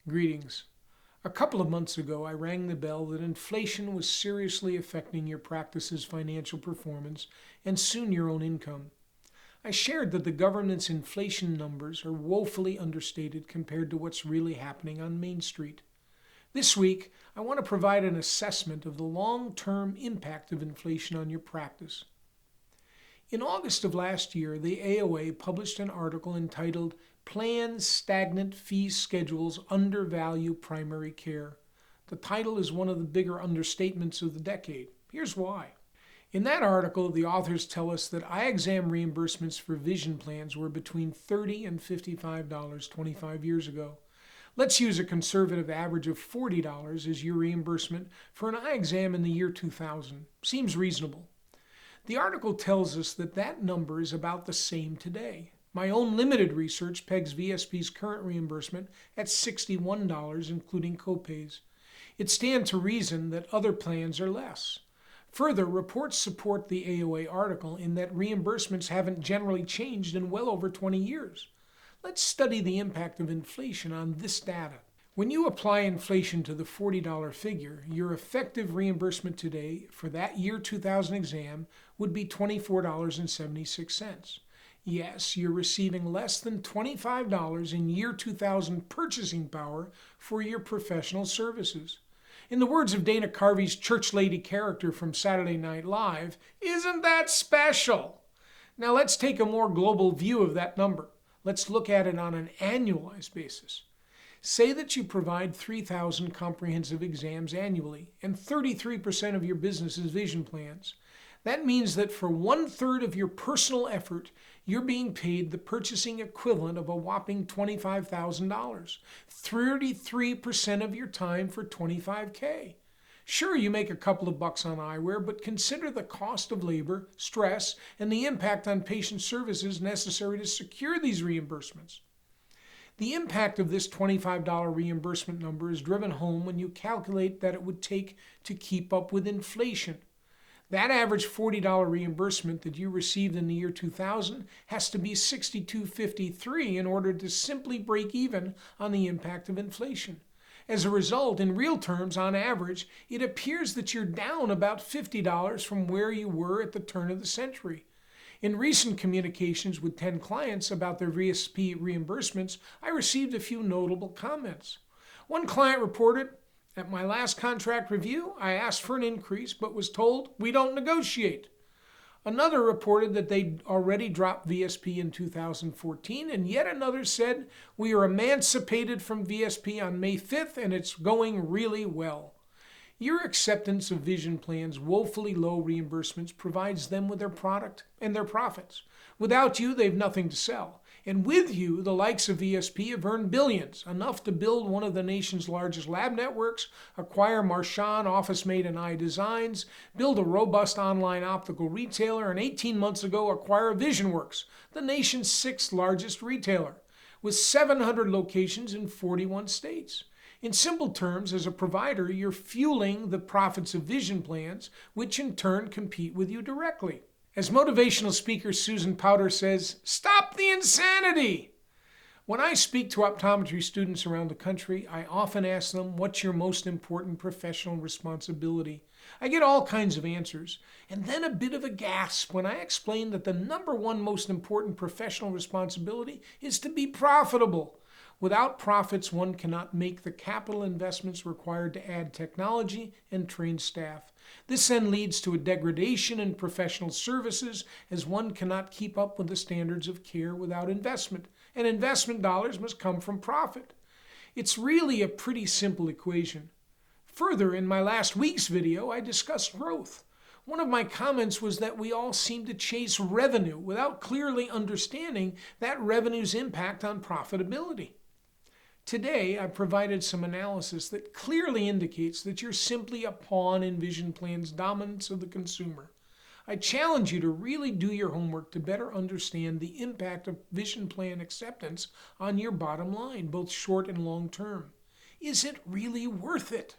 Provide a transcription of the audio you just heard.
Greetings. A couple of months ago, I rang the bell that inflation was seriously affecting your practice's financial performance and soon your own income. I shared that the government's inflation numbers are woefully understated compared to what's really happening on Main Street. This week, I want to provide an assessment of the long-term impact of inflation on your practice. In August of last year, the AOA published an article entitled Planned Stagnant Fee Schedules Undervalue Primary Care. The title is one of the bigger understatements of the decade. Here's why. In that article, the authors tell us that eye exam reimbursements for vision plans were between $30 and $55 25 years ago. Let's use a conservative average of $40 as your reimbursement for an eye exam in the year 2000. Seems reasonable. The article tells us that that number is about the same today. My own limited research pegs VSP's current reimbursement at $61, including copays. It stands to reason that other plans are less. Further, reports support the AOA article in that reimbursements haven't generally changed in well over 20 years. Let's study the impact of inflation on this data. When you apply inflation to the $40 figure, your effective reimbursement today for that year 2000 exam would be $24.76. Yes, you're receiving less than $25 in year 2000 purchasing power for your professional services. In the words of Dana Carvey's church lady character from Saturday Night Live, isn't that special? Now let's take a more global view of that number. Let's look at it on an annualized basis. Say that you provide 3,000 comprehensive exams annually, and 33% of your business is vision plans. That means that for 1/3 of your personal effort, you're being paid the purchasing equivalent of a whopping $25,000, 33% of your time for $25K. Sure, you make a couple of bucks on eyewear, but consider the cost of labor, stress, and the impact on patient services necessary to secure these reimbursements. The impact of this $25 reimbursement number is driven home when you calculate that it would take to keep up with inflation. That average $40 reimbursement that you received in the year 2000 has to be $62.53 in order to simply break even on the impact of inflation. As a result, in real terms, on average, it appears that you're down about $50 from where you were at the turn of the century. In recent communications with 10 clients about their VSP reimbursements, I received a few notable comments. One client reported, "At my last contract review, I asked for an increase but was told we don't negotiate." Another reported that they'd already dropped VSP in 2014, and yet another said, "We are emancipated from VSP on May 5th and it's going really well." Your acceptance of vision plans' woefully low reimbursements provides them with their product and their profits. Without you, they've nothing to sell. And with you, the likes of VSP have earned billions, enough to build one of the nation's largest lab networks, acquire Marchand Office-Made and Eye Designs, build a robust online optical retailer, and 18 months ago acquire VisionWorks, the nation's 6th largest retailer, with 700 locations in 41 states. In simple terms, as a provider, you're fueling the profits of vision plans, which in turn compete with you directly. As motivational speaker Susan Powter says, "Stop the insanity!" When I speak to optometry students around the country, I often ask them, "What's your most important professional responsibility?" I get all kinds of answers, and then a bit of a gasp when I explain that the number one most important professional responsibility is to be profitable. Without profits, one cannot make the capital investments required to add technology and train staff. This then leads to a degradation in professional services, as one cannot keep up with the standards of care without investment, and investment dollars must come from profit. It's really a pretty simple equation. Further, in my last week's video, I discussed growth. One of my comments was that we all seem to chase revenue without clearly understanding that revenue's impact on profitability. Today, I provided some analysis that clearly indicates that you're simply a pawn in vision plans' dominance of the consumer. I challenge you to really do your homework to better understand the impact of vision plan acceptance on your bottom line, both short and long term. Is it really worth it?